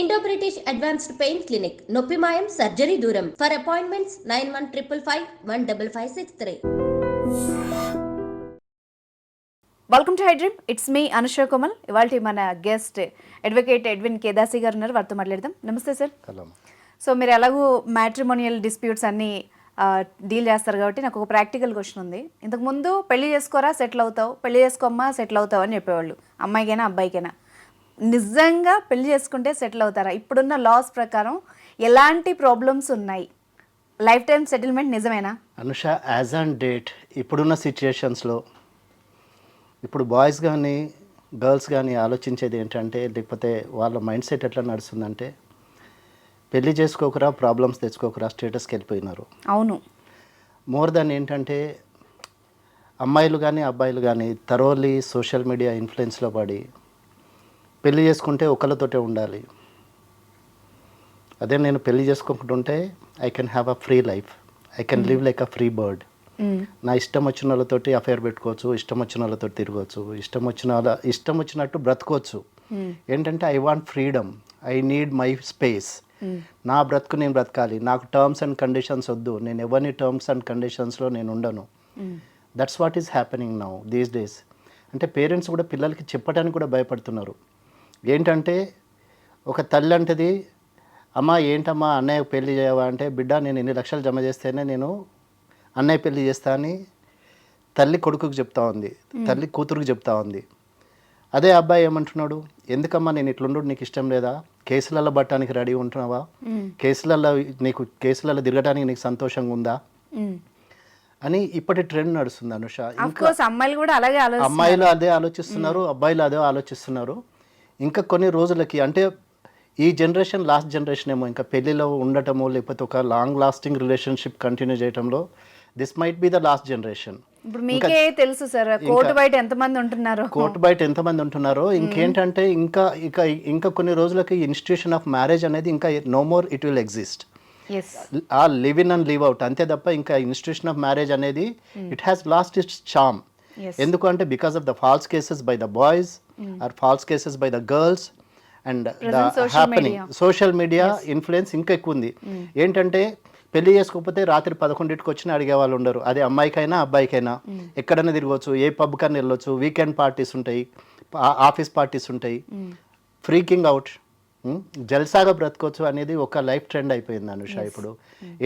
Indo British advanced pain clinic నొప్పి మాయం surgery దూరం for appointments 9155515563. Welcome to Hydream. It's me Anusha Komal. ఇవాళ మన గెస్ట్ అడ్వకేట్ ఎడ్విన్ కేదాసి గారు ఉన్నారు, వారితో మాట్లాడదాం. నమస్తే సార్. సో మీరు ఎలాగూ మ్యాట్రిమోనియల్ డిస్ప్యూట్స్ అన్నీ డీల్ చేస్తారు కాబట్టి నాకు ఒక ప్రాక్టికల్ క్వశ్చన్ ఉంది. ఇంతకుముందు పెళ్లి చేసుకోరా సెటిల్ అవుతావు, పెళ్లి చేసుకోమ్మా సెటిల్ అవుతావు అని చెప్పేవాళ్ళు, అమ్మాయికైనా అబ్బాయికైనా. నిజంగా పెళ్లి చేసుకుంటే సెటిల్ అవుతారా? ఇప్పుడున్న లాస్ ప్రకారం ఎలాంటి ప్రాబ్లమ్స్ ఉన్నాయి? లైఫ్ టైం సెటిల్మెంట్ నిజమేనా? అనుష, యాజ్ ఆన్ డేట్ ఇప్పుడున్న సిచ్యుయేషన్స్లో ఇప్పుడు బాయ్స్ కానీ గర్ల్స్ కానీ ఆలోచించేది ఏంటంటే, లేకపోతే వాళ్ళ మైండ్ సెట్ ఎట్లా నడుస్తుందంటే, పెళ్లి చేసుకోకరా ప్రాబ్లమ్స్ తెచ్చుకోకరా స్టేటస్కి వెళ్ళిపోయినారు. అవును. మోర్ దాన్ ఏంటంటే, అమ్మాయిలు కానీ అబ్బాయిలు కానీ థరోలీ సోషల్ మీడియా ఇన్ఫ్లుయెన్స్లో పడి పెళ్లి చేసుకుంటే ఒకళ్ళతోటే ఉండాలి. అదే నేను పెళ్లి చేసుకోకుంటుంటే I can have a free life, I can live like a free bird. నా ఇష్టం వచ్చిన వాళ్ళతోటి అఫేర్ పెట్టుకోవచ్చు, ఇష్టం వచ్చిన వాళ్ళతో తిరగవచ్చు, ఇష్టం వచ్చినట్టు బ్రతకవచ్చు. ఏంటంటే I want freedom, I need my space. నా బ్రతుకు నేను బ్రతకాలి, నాకు టర్మ్స్ అండ్ కండిషన్స్ వద్దు, నేను ఎవరిని టర్మ్స్ అండ్ కండిషన్స్లో నేను ఉండను. That's what is happening now these days. అంటే పేరెంట్స్ కూడా పిల్లలకి చెప్పడానికి కూడా భయపడుతున్నారు. ఏంటంటే ఒక తల్లి అంటది, అమ్మ ఏంటమ్మా అన్నయ్య పెళ్లి చేయవా అంటే, బిడ్డ నేను 2 లక్షలు జమ చేస్తేనే నేను అన్నయ్య పెళ్లి చేస్తా అని తల్లి కొడుకుకి చెప్తా ఉంది, తల్లి కూతురుకి చెప్తా ఉంది. అదే అబ్బాయి ఏమంటున్నాడు, ఎందుకమ్మా నేను ఇట్లుండు, నీకు ఇష్టం లేదా, కేసులలో పట్టడానికి రెడీ ఉంటున్నావా, కేసులలో తిరగడానికి నీకు సంతోషంగా ఉందా అని ఇప్పటి ట్రెండ్ నడుస్తుంది అనుష. అమ్మాయిలు అదే ఆలోచిస్తున్నారు, అబ్బాయిలు అదే ఆలోచిస్తున్నారు. ఇంకా కొన్ని రోజులకి, అంటే ఈ జనరేషన్ లాస్ట్ జనరేషన్ ఏమో ఇంకా పెళ్ళిలో ఉండటమో లేకపోతే ఒక లాంగ్ లాస్టింగ్ రిలేషన్షిప్ కంటిన్యూ చేయడంలో this might be the last generation. ఇప్పుడు మీకే తెలుసు సార్, కోర్టు బయట ఎంతమంది ఉంటున్నారో. ఇంకేంటంటే ఇంకా కొన్ని రోజులకి ఇన్స్టిట్యూషన్ ఆఫ్ మ్యారేజ్ అనేది ఇంకా no more it will exist. ఆ live in and live out అంతే తప్ప ఇంకా ఇన్స్టిట్యూషన్ ఆఫ్ మ్యారేజ్ అనేది it has lost its charm. ఎందుకంటే because of the false cases by the boys or false cases by the girls and the happening social media influence ఇంకా ఎక్కువ ఉంది. ఏంటంటే పెళ్లి చేసుకోకపోతే రాత్రి 11ంటికి వచ్చి అడిగే వాళ్ళు ఉండరు. అదే అమ్మాయికైనా అబ్బాయికైనా ఎక్కడైనా తిరగవచ్చు, ఏ పబ్ కన్నా వెళ్ళొచ్చు, వీకెండ్ పార్టీస్ ఉంటాయి, ఆఫీస్ పార్టీస్ ఉంటాయి, ఫ్రీకింగ్ అవుట్, జల్సాగా బ్రతకొచ్చు అనేది ఒక లైఫ్ ట్రెండ్ అయిపోయింది అనుష. ఇప్పుడు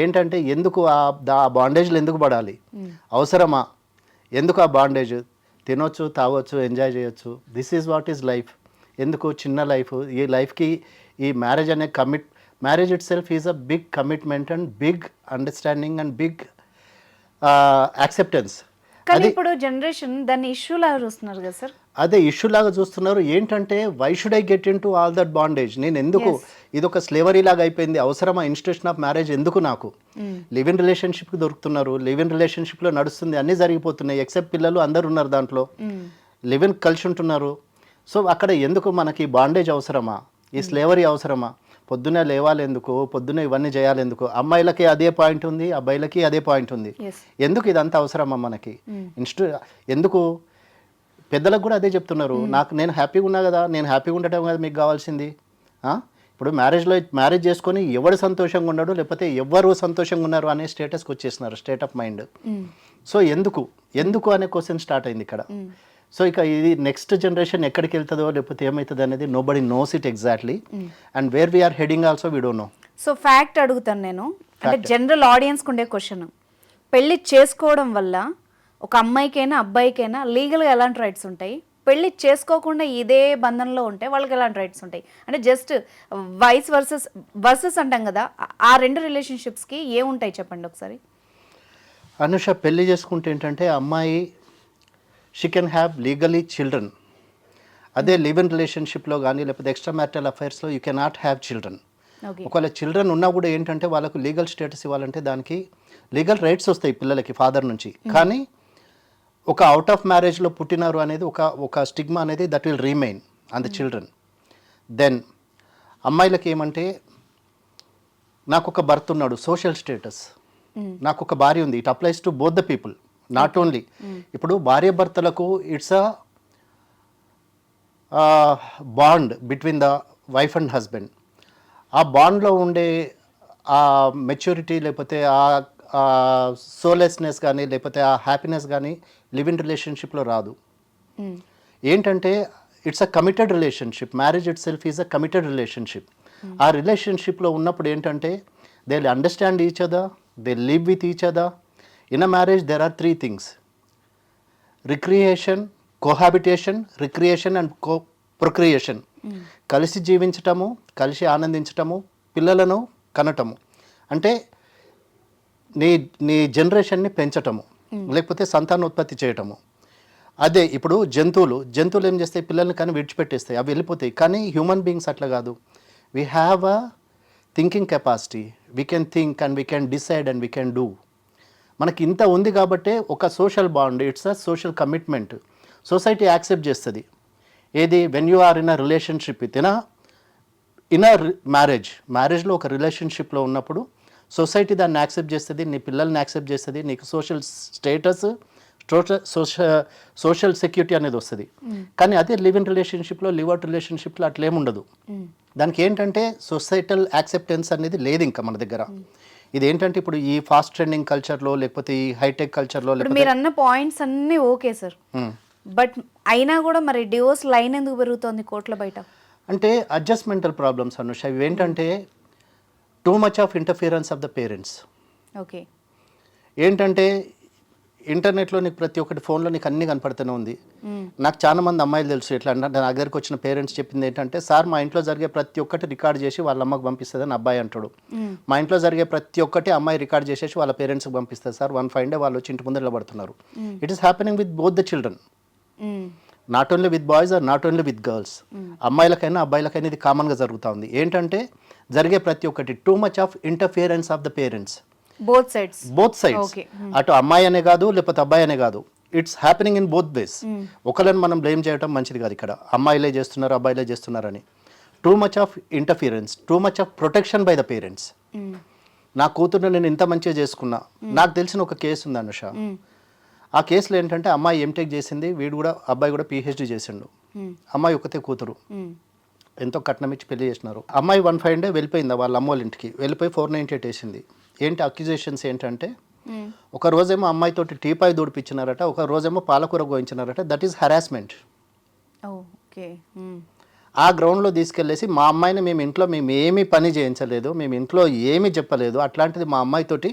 ఏంటంటే ఎందుకు ఆ బాండేజ్లు ఎందుకు పడాలి, అవసరమా, ఎందుకు ఆ బాండేజ్, తినొచ్చు తాగొచ్చు ఎంజాయ్ చేయొచ్చు, this is what is life. ఎందుకు చిన్న లైఫ్, ఈ లైఫ్కి ఈ మ్యారేజ్ అనే marriage itself is a big commitment and big understanding and big acceptance. కానీ ఇప్పుడు జనరేషన్ దాన్ని ఇష్యూ లాగా చూస్తున్నారు కదా సార్. అదే ఇష్యూ లాగా చూస్తున్నారు. ఏంటంటే why should I get into all that bondage, నేను ఎందుకు, ఇది ఒక స్లేవరీ లాగా అయిపోయింది, అవసరమా ఇన్స్టిట్యూషన్ ఆఫ్ మ్యారేజ్ ఎందుకు, నాకు లివ్ ఇన్ రిలేషన్షిప్కి దొరుకుతున్నారు, లివ్ ఇన్ రిలేషన్షిప్లో నడుస్తుంది, అన్నీ జరిగిపోతున్నాయి, ఎక్సెప్ట్ పిల్లలు అందరు ఉన్నారు దాంట్లో, లివ్ ఇన్ కలిసి ఉంటున్నారు. సో అక్కడ ఎందుకు మనకి బాండేజ్ అవసరమా, ఈ స్లేవరీ అవసరమా, పొద్దునే లేవాలి ఎందుకు, పొద్దునే ఇవన్నీ చేయాలి ఎందుకు, అమ్మాయిలకి అదే పాయింట్ ఉంది, అబ్బాయిలకి అదే పాయింట్ ఉంది, ఎందుకు ఇదంతా అవసరమా మనకి, ఎందుకు, పెద్దలకు కూడా అదే చెప్తున్నారు. నేను హ్యాపీగా ఉన్నా కదా, నేను హ్యాపీగా ఉండటం కదా మీకు కావాల్సింది. ఇప్పుడు మ్యారేజ్ చేసుకొని ఎవరు సంతోషంగా ఉన్నాడు లేకపోతే ఎవరు సంతోషంగా ఉన్నారు అనే స్టేటస్కి వచ్చేస్తున్నారు, స్టేట్ ఆఫ్ మైండ్. సో ఎందుకు అనే క్వశ్చన్ స్టార్ట్ అయింది ఇక్కడ. సో ఇక ఇది నెక్స్ట్ జనరేషన్ ఎక్కడికి వెళ్తుందో లేకపోతే ఏమవుతుంది అనేది nobody knows it exactly, and where we are heading also we don't know. So fact అడుగుతాను నేను, అంటే జనరల్ ఆడియన్స్కి ఉండే క్వశ్చన్, పెళ్లి చేసుకోవడం వల్ల ఒక అమ్మాయికైనా అబ్బాయికైనా లీగల్గా ఎలాంటి రైట్స్ ఉంటాయి, పెళ్లి చేసుకోకుండా ఇదే బంధంలో ఉంటే వాళ్ళకి ఎలాంటి రైట్స్ ఉంటాయి, అంటే జస్ట్ వైస్ వర్సెస్ అంటాం కదా, ఆ రెండు రిలేషన్షిప్స్కి ఏముంటాయి చెప్పండి ఒకసారి. అనుష, పెళ్లి చేసుకుంటే ఏంటంటే అమ్మాయి she can have legally children. అదే లివ్ ఇన్ రిలేషన్షిప్లో కానీ లేకపోతే ఎక్స్ట్రా మ్యారిటల్ అఫైర్స్లో యూ కెనాట్ హ్యావ్ చిల్డ్రన్. ఒకవేళ చిల్డ్రన్ ఉన్నా కూడా ఏంటంటే వాళ్ళకు లీగల్ స్టేటస్ ఇవ్వాలంటే దానికి లీగల్ రైట్స్ వస్తాయి పిల్లలకి ఫాదర్ నుంచి. కానీ ఒక అవుట్ ఆఫ్ మ్యారేజ్లో పుట్టినారు అనేది ఒక స్టిగ్మా అనేది that will remain on the children. Then అమ్మాయిలకి ఏమంటే, నాకు ఒక భర్త ఉన్నాడు, సోషల్ స్టేటస్, నాకు ఒక భార్య ఉంది, it applies to both the people, not only. ఇప్పుడు భార్య భర్తలకు it's a bond between the wife and husband. ఆ బాండ్లో ఉండే ఆ మెచ్యూరిటీ లేకపోతే ఆ సోలెస్నెస్ కానీ లేకపోతే ఆ హ్యాపీనెస్ కానీ లివ్ ఇన్ రిలేషన్షిప్లో రాదు. ఏంటంటే it's a committed relationship. Marriage itself is a committed relationship. ఆ రిలేషన్షిప్లో ఉన్నప్పుడు ఏంటంటే they will understand each other, they live with each other. In a marriage there are 3 things: recreation, cohabitation, recreation and procreation. కలిసి జీవించటము, కలిసి ఆనందించటము, పిల్లలను కనటము, అంటే నీ జనరేషన్ని పెంచటము, లేకపోతే సంతానోత్పత్తి చేయటము. అదే ఇప్పుడు జంతువులు ఏం చేస్తాయి, పిల్లల్ని కానీ విడిచిపెట్టేస్తాయి, అవి వెళ్ళిపోతాయి. కానీ హ్యూమన్ బీయింగ్స్ అట్లా కాదు. We have a thinking capacity, we can think and we can decide and we can do. మనకి ఇంత ఉంది కాబట్టే ఒక social bond, it's a social commitment. Society accept చేస్తుంది. ఏది, when you are in a relationship with in a మ్యారేజ్లో ఒక రిలేషన్షిప్లో ఉన్నప్పుడు సొసైటీ దాన్ని యాక్సెప్ట్ చేస్తుంది, నీ పిల్లల్ని యాక్సెప్ట్ చేస్తుంది, నీకు సోషల్ స్టేటస్, సోషల్ సెక్యూరిటీ అనేది వస్తుంది. కానీ అదే లివ్ ఇన్ రిలేషన్షిప్లో, లివ్ అవుట్ రిలేషన్షిప్లో అట్లేముండదు. దానికి ఏంటంటే సొసైటల్ యాక్సెప్టెన్స్ అనేది లేదు ఇంకా మన దగ్గర. ఇది ఏంటంటే ఇప్పుడు ఈ ఫాస్ట్ ట్రెండింగ్ కల్చర్లో లేకపోతే ఈ హైటెక్ కల్చర్లో మీరు అన్న పాయింట్స్ అన్నీ ఓకే సార్, బట్ అయినా కూడా మరి డివోర్స్ లైన్ ఎందుకు పెరుగుతోంది కోర్టుల బయట? అంటే అడ్జస్ట్మెంటల్ ప్రాబ్లమ్స్ అనుష. ఇవి ఏంటంటే two much of interference of the parents. Okay. ఏంటంటే ఇంటర్నెట్లో నీకు ప్రతి ఒక్కటి ఫోన్లో నీకు అన్నీ కనపడుతూనే ఉంది. నాకు చాలా మంది అమ్మాయిలు తెలుసు ఎట్లా అంటే, నా దగ్గరికి వచ్చిన పేరెంట్స్ చెప్పింది ఏంటంటే, సార్ మా ఇంట్లో జరిగే ప్రతి ఒక్కటి రికార్డ్ చేసి వాళ్ళ అమ్మకు పంపిస్తుందని అబ్బాయి అంటాడు. మా ఇంట్లో జరిగే ప్రతి ఒక్కటి అమ్మాయి రికార్డ్ చేసేసి వాళ్ళ పేరెంట్స్కి పంపిస్తారు సార్. 1 fine day వాళ్ళు వచ్చి ఇంటి ముందు నిలబడుతున్నారు. It is happening with both the children, not only with boys or not only with girls. అమ్మాయిలకైనా అబ్బాయిలకైనా ఇది కామన్గా జరుగుతూ ఉంది. ఏంటంటే జరిగే ప్రతి ఒక్కటి too much of interference of the parents, both sides. అటు అమ్మాయి అనే కాదు లేకపోతే అబ్బాయి అనే కాదు, it's happening in both ways. ఒకళ్ళని మనం బ్లేమ్ చేయడం మంచిది కాదు. ఇక్కడ అమ్మాయిలే చేస్తున్నారు, అబ్బాయిలే చేస్తున్నారని. Two much of interference, two much of protection by the parents. నా కూతురుని నేను ఇంత మంచిగా చేసుకున్నా. నాకు తెలిసిన ఒక కేసు ఉంది అనుష. ఆ కేసులో ఏంటంటే అమ్మాయి ఎంటెక్ చేసింది, అబ్బాయి కూడా PhD చేసిండు. అమ్మాయి ఒకతే కూతురు, ఎంతో కట్నం ఇచ్చి పెళ్లి చేసినారు. అమ్మాయి 1 fine day వెళ్ళిపోయింది వాళ్ళ అమ్మ వాళ్ళ ఇంటికి. వెళ్ళిపోయి 498 వేసింది. ఏంటి అక్యుజేషన్స్ ఏంటంటే, ఒక రోజేమో అమ్మాయితోటి టీపాయ్ దూడిపించినారట, ఒక రోజేమో పాలకూర గోయించినారట. That is harassment. ఆ గ్రౌండ్లో తీసుకెళ్ళేసి మా అమ్మాయిని మేము ఏమీ పని చేయించలేదు, మేము ఇంట్లో ఏమీ చెప్పలేదు, అట్లాంటిది మా అమ్మాయితోటి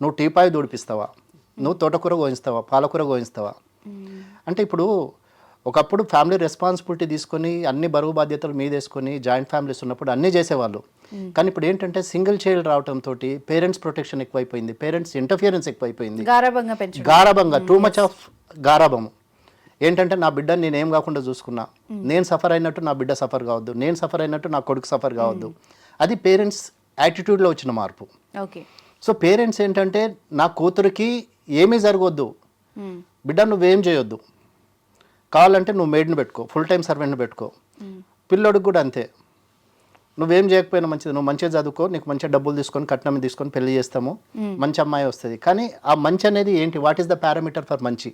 నువ్వు టీపాయ్ దూడిపిస్తావా, నువ్వు తోటకూర గోయిస్తావా, పాలకూర గోయిస్తావా? అంటే ఇప్పుడు ఒకప్పుడు ఫ్యామిలీ రెస్పాన్సిబిలిటీ తీసుకొని అన్ని బరువు బాధ్యతలు మీద వేసుకొని జాయింట్ ఫ్యామిలీస్ ఉన్నప్పుడు అన్నీ చేసేవాళ్ళు. కానీ ఇప్పుడు ఏంటంటే సింగిల్ చైల్డ్ రావడంతో పేరెంట్స్ ప్రొటెక్షన్ ఎక్కువైపోయింది, పేరెంట్స్ ఇంటర్ఫియరెన్స్ ఎక్కువైపోయింది, గారాబంగా టూ మచ్ ఆఫ్ గారాబం. ఏంటంటే నా బిడ్డని నేనేం కాకుండా చూసుకున్నా, నేను సఫర్ అయినట్టు నా బిడ్డ సఫర్ కావద్దు, నేను సఫర్ అయినట్టు నా కొడుకు సఫర్ కావద్దు. అది పేరెంట్స్ యాటిట్యూడ్లో వచ్చిన మార్పు. సో పేరెంట్స్ ఏంటంటే నా కూతురికి ఏమీ జరగొద్దు, బిడ్డ నువ్వేం చేయొద్దు, కావాలంటే నువ్వు మెయిడ్ని పెట్టుకో, ఫుల్ టైం సర్వెంట్ని పెట్టుకో. పిల్లోడికి కూడా అంతే, నువ్వేం చేయకపోయినా మంచిది, నువ్వు మంచిగా చదువుకో, నీకు మంచిగా డబ్బులు తీసుకొని కట్నం తీసుకొని పెళ్లి చేస్తాము, మంచి అమ్మాయి వస్తుంది. కానీ ఆ మంచి అనేది ఏంటి, what is the parameter for మంచి?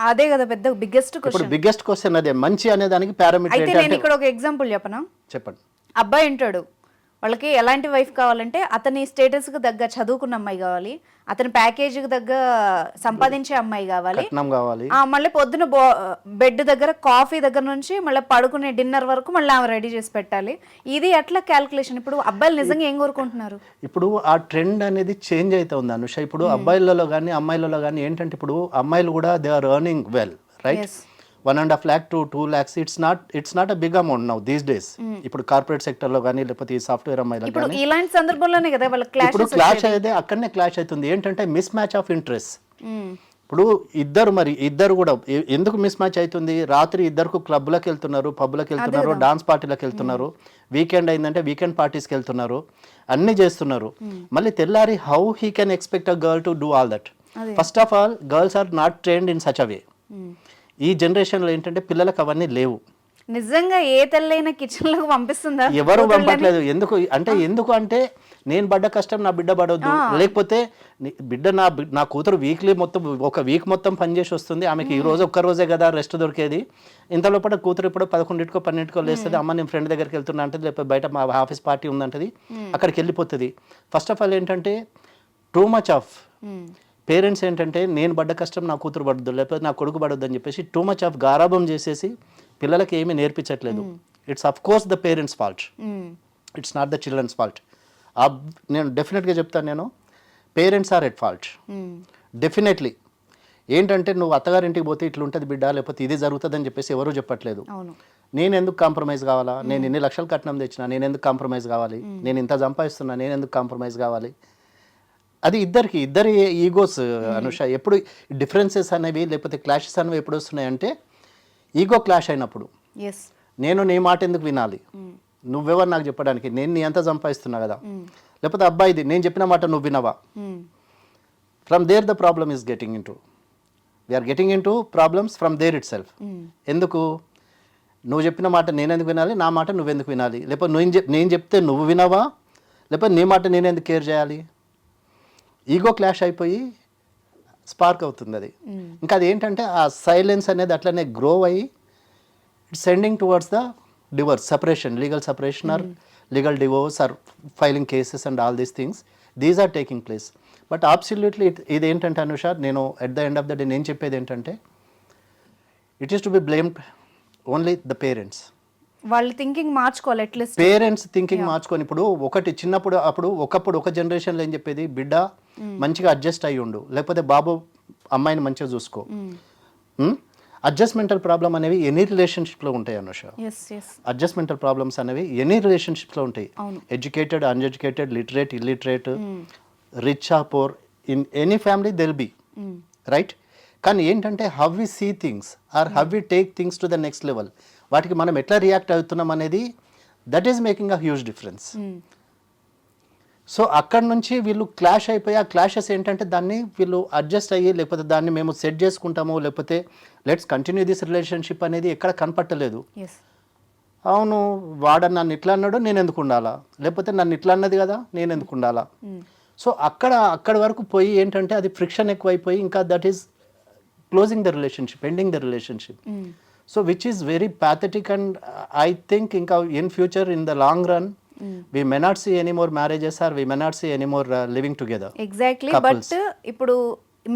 అదే కదా పెద్ద బిగ్గెస్ట్ క్వశ్చన్ అదే, మంచి అనే దానికి పారామీటర్. నేను ఇక్కడ ఒక ఎగ్జాంపుల్ చెప్పనా? చెప్పండి. అబ్బాయి ఉంటాడు, వాళ్ళకి ఎలాంటి వైఫ్ కావాలంటే అతని స్టేటస్కి తగ్గ చదువుకున్న అమ్మాయి కావాలి, అతని ప్యాకేజీకి తగ్గ సంపాదించే అమ్మాయి కావాలి, మళ్ళీ పొద్దున బెడ్ దగ్గర కాఫీ దగ్గర నుంచి మళ్ళీ పడుకునే డిన్నర్ వరకు మళ్ళీ ఆమె రెడీ చేసి పెట్టాలి. ఇది ఎట్లా క్యాల్కులేషన్? ఇప్పుడు అబ్బాయిలు నిజంగా ఏం కోరుకుంటున్నారు? ఇప్పుడు ఆ ట్రెండ్ అనేది చేంజ్ అవుతుంది అనుష. ఇప్పుడు అబ్బాయిలలో కానీ అమ్మాయిలలో కానీ ఏంటంటే, ఇప్పుడు అమ్మాయిలు కూడా they are earning well, right? 1.5 lakh to 2 lakhs, it's not a big amount now these days. ఇప్పుడు కార్పొరేట్ సెక్టర్ లో కానీ లేకపోతే ఈ సాఫ్ట్వేర్ అమ్మాయిలు కానీ ఇలాంటి సందర్భంలోనే కదా వాళ్ళ క్లాష్ అయ్యేది, అక్కడనే క్లాష్ అవుతుంది. ఏంటంటే మిస్ మ్యాచ్ ఆఫ్ ఇంట్రెస్ట్. ఇప్పుడు ఇద్దరు కూడా ఎందుకు మిస్ మ్యాచ్ అవుతుంది? రాత్రి ఇద్దరు క్లబ్లకు వెళ్తున్నారు, పబ్లకు వెళ్తున్నారు, డాన్స్ పార్టీలకు వెళ్తున్నారు, వీకెండ్ అయిందంటే వీకెండ్ పార్టీస్కి వెళ్తున్నారు, అన్నీ చేస్తున్నారు. మళ్ళీ తెల్లారి how he can expect a girl to do all that? First of all girls are not trained in such a way. ఈ జనరేషన్లో ఏంటంటే పిల్లలకు అవన్నీ లేవు. నిజంగా ఏ తల్లైనా కిచెన్ లోకి పంపిస్తుందా? ఎవరు పంపట్లేదు. ఎందుకు అంటే నేను పడ్డ కష్టం నా బిడ్డ పడవద్దు, లేకపోతే బిడ్డ నా కూతురు వీక్లీ మొత్తం ఒక వీక్ మొత్తం పనిచేసి వస్తుంది, ఆమెకి ఈ రోజు ఒక్క రోజే కదా రెస్ట్ దొరికేది. ఇంతలో పాటు కూతురు ఇప్పుడు 11కో 12కో లేస్తుంది, అమ్మ నేను ఫ్రెండ్ దగ్గరికి వెళ్తున్నా అంటే, లేకపోతే బయట మా ఆఫీస్ పార్టీ ఉందంటది, అక్కడికి వెళ్ళిపోతుంది. ఫస్ట్ ఆఫ్ ఆల్ ఏంటంటే టూ మచ్ ఆఫ్ పేరెంట్స్ ఏంటంటే నేను పడ్డ కష్టం నా కూతురు పడద్దు, లేకపోతే నా కొడుకు పడొద్దు అని చెప్పేసి టూ మచ్ ఆఫ్ గారాభం చేసేసి పిల్లలకి ఏమీ నేర్పించట్లేదు. It's of course the parents fault, it's not the children's fault. నేను డెఫినెట్గా చెప్తాను, నేను parents are at fault definitely. ఏంటంటే నువ్వు అత్తగారింటికి పోతే ఇట్లా ఉంటుంది బిడ్డ, లేకపోతే ఇది జరుగుతుంది అని చెప్పేసి ఎవరూ చెప్పట్లేదు. నేను ఎందుకు కాంప్రమైజ్ కావాలా, నేను ఇన్ని లక్షలు కట్నం తెచ్చినా నేను ఎందుకు కాంప్రమైజ్ కావాలి, నేను ఇంత సంపాదిస్తున్నా నేను ఎందుకు కాంప్రమైజ్ కావాలి. అది ఇద్దరి ఈగోస్ అనుష. ఎప్పుడు డిఫరెన్సెస్ అనేవి లేకపోతే క్లాషెస్ అనేవి ఎప్పుడు వస్తున్నాయంటే ఈగో క్లాష్ అయినప్పుడు. నేను నీ మాట ఎందుకు వినాలి, నువ్వెవరు నాకు చెప్పడానికి, నేను నీ అంత సంపాదిస్తున్నా కదా, లేకపోతే అబ్బాయిది నేను చెప్పిన మాట నువ్వు వినవా. From there the problem is getting into, we are getting into problems from there itself. ఎందుకు నువ్వు చెప్పిన మాట నేను ఎందుకు వినాలి, నా మాట నువ్వెందుకు వినాలి, లేకపోతే నేను చెప్తే నువ్వు వినవా, లేకపోతే నీ మాట నేను ఎందుకు కేర్ చేయాలి. ఈగో క్లాష్ అయిపోయి స్పార్క్ అవుతుంది అది. ఇంకా అది ఏంటంటే ఆ సైలెన్స్ అనేది అట్లనే గ్రో అయ్యి it's sending towards the divorce, separation, legal separation or legal divorce or filing cases and all these things, these are taking place. But absolutely ఇది ఏంటంటే అనుష, నేను at the end of the day నేను చెప్పేది ఏంటంటే it is to be blamed only the parents. వాళ్ళు thinking మార్చుకోవాలి, at least parents thinking మార్చుకొని. ఇప్పుడు ఒకప్పుడు ఒకప్పుడు ఒక జనరేషన్లో ఏం చెప్పేది, బిడ్డ మంచిగా అడ్జస్ట్ అయ్యి ఉండు, లేకపోతే బాబు అమ్మాయిని మంచిగా చూసుకో. అడ్జస్ట్మెంటల్ ప్రాబ్లమ్ అనేవి ఎనీ రిలేషన్షిప్లో ఉంటాయి అనుష. అడ్జస్ట్మెంటల్ ప్రాబ్లమ్స్ అనేవి ఎనీ రిలేషన్షిప్లో ఉంటాయి. Educated, uneducated, literate, illiterate, rich or poor, in any family they'll be, right. కానీ ఏంటంటే how we see things or how we take things to the next level, వాటికి మనం ఎట్లా రియాక్ట్ అవుతున్నాం అనేది that is making a huge difference. So అక్కడ నుంచి వీళ్ళు క్లాష్ అయిపోయి, ఆ క్లాషెస్ ఏంటంటే దాన్ని వీళ్ళు అడ్జస్ట్ అయ్యి, లేకపోతే దాన్ని మేము సెట్ చేసుకుంటాము, లేకపోతే లెట్స్ కంటిన్యూ దిస్ రిలేషన్షిప్ అనేది ఎక్కడ కనపట్టలేదు. అవును వాడు నన్ను ఇట్లా అన్నాడు నేను ఎందుకు ఉండాలా, లేకపోతే నన్ను ఇట్లా అన్నది కదా నేను ఎందుకు ఉండాలా. సో అక్కడ వరకు పోయి ఏంటంటే అది ఫ్రిక్షన్ ఎక్కువైపోయి ఇంకా that is closing the relationship, ending the relationship. So which is very pathetic, and I think ఇంకా in future, in the long run, we may not see any more marriages or we may not see any more living together. Exactly. But ఇప్పుడు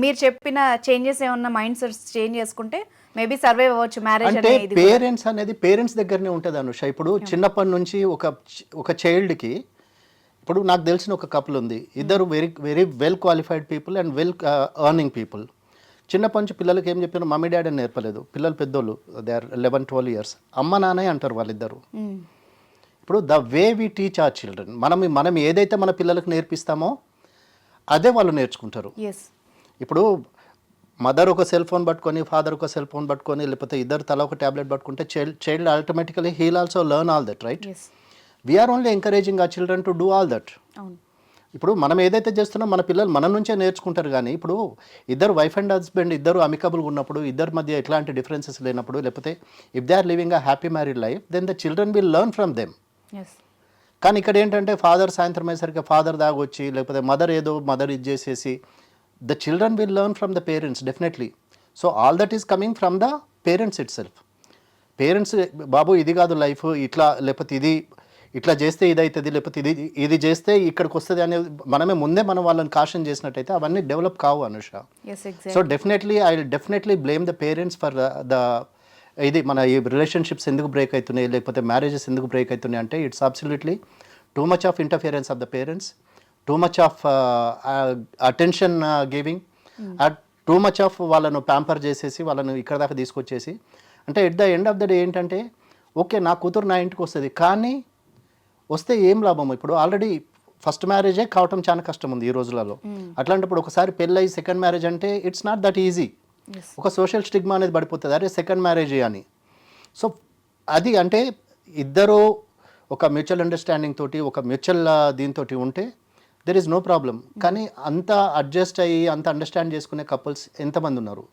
మీరు చెప్పిన changes ఏమన్నా mind sets change చేసుకుంటే maybe survive అవ్వచ్చు marriage అంటే parents అనేది parents దగ్గరనే ఉంటుంది అనుష. ఇప్పుడు చిన్నప్పటి నుంచి ఒక చైల్డ్కి, ఇప్పుడు నాకు తెలిసిన ఒక కపుల్ ఉంది, ఇద్దరు very very well qualified people and well earning people. చిన్నప్పటి నుంచి పిల్లలకి ఏం చెప్పినా మమ్మీ డాడీ అని నేర్పలేదు. పిల్లలు పెద్దోళ్ళు, దే ఆర్ 11-12 years, అమ్మ నాన్న అంటారు వాళ్ళిద్దరు. ఇప్పుడు the way we teach our children, మనం ఏదైతే మన పిల్లలకు నేర్పిస్తామో అదే వాళ్ళు నేర్చుకుంటారు. ఇప్పుడు మదర్ ఒక సెల్ ఫోన్ పట్టుకొని, ఫాదర్ ఒక సెల్ ఫోన్ పట్టుకొని, లేకపోతే ఇద్దరు తల ఒక ట్యాబ్లెట్ పట్టుకుంటే child automatically he'll also learn all that, right. We are only encouraging our children to do all that. ఇప్పుడు మనం ఏదైతే చేస్తున్నాం మన పిల్లలు మన నుంచే నేర్చుకుంటారు. కానీ ఇప్పుడు ఇద్దరు వైఫ్ అండ్ హస్బెండ్ ఇద్దరు అమికబుల్గా ఉన్నప్పుడు, ఇద్దరి మధ్య ఎట్లాంటి డిఫరెన్సెస్ లేనప్పుడు, లేకపోతే if they are living a happy married life, then the children will learn from them. కానీ ఇక్కడ ఏంటంటే ఫాదర్ సాయంత్రం అయ్యేసరికి ఫాదర్ దాగొచ్చి, లేకపోతే మదర్ ఇది చేసేసి, the children will learn from the parents definitely. So all that is coming from the parents itself. Parents బాబు ఇది కాదు లైఫ్, ఇట్లా, లేకపోతే ఇది ఇట్లా చేస్తే ఇది అవుతుంది, లేకపోతే ఇది చేస్తే ఇక్కడికి వస్తుంది అనేది ముందే మనం వాళ్ళని కాషన్ చేసినట్టయితే అవన్నీ డెవలప్ కావు Anusha. So I definitely blame the parents for the ఇది మన ఈ రిలేషన్షిప్స్ ఎందుకు బ్రేక్ అవుతున్నాయి, లేకపోతే మ్యారేజెస్ ఎందుకు బ్రేక్ అవుతున్నాయి అంటే it's absolutely two much of interference of the parents, two much of attention giving, two much of వాళ్ళను ప్యాంపర్ చేసేసి వాళ్ళను ఇక్కడ దాకా తీసుకొచ్చేసి. అంటే at the end of the day ఏంటంటే ఓకే నా కూతురు నా ఇంటికి వస్తుంది, కానీ వస్తే ఏం లాభం. ఇప్పుడు ఆల్రెడీ ఫస్ట్ మ్యారేజే కావటం చాలా కష్టం ఉంది ఈ రోజులలో. అట్లాంటప్పుడు ఒకసారి పెళ్ళి సెకండ్ మ్యారేజ్ అంటే ఇట్స్ నాట్ దట్ ఈజీ. ఒక సోషల్ స్టిగ్మా అనేది పడిపోతుంది, అరే సెకండ్ మ్యారేజ్ అని. సో అది అంటే ఇద్దరు ఒక మ్యూచువల్ అండర్స్టాండింగ్ తోటి, ఒక మ్యూచువల్ దీంతో ఉంటే దెర్ ఈజ్ నో ప్రాబ్లం. కానీ అంత అడ్జస్ట్ అయ్యి అంత అండర్స్టాండ్ చేసుకునే కపుల్స్ ఎంతమంది ఉన్నారు?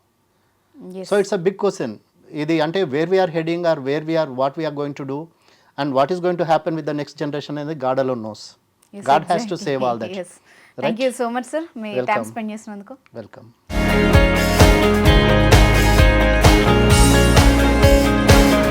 So it's a big question. ఇది అంటే where we are heading or where we are what we are going to do and what is going to happen with the next generation అనేది God alone knows. God has to save all that. Thank you so much sir, మీ time spend చేసినందుకు. Welcome.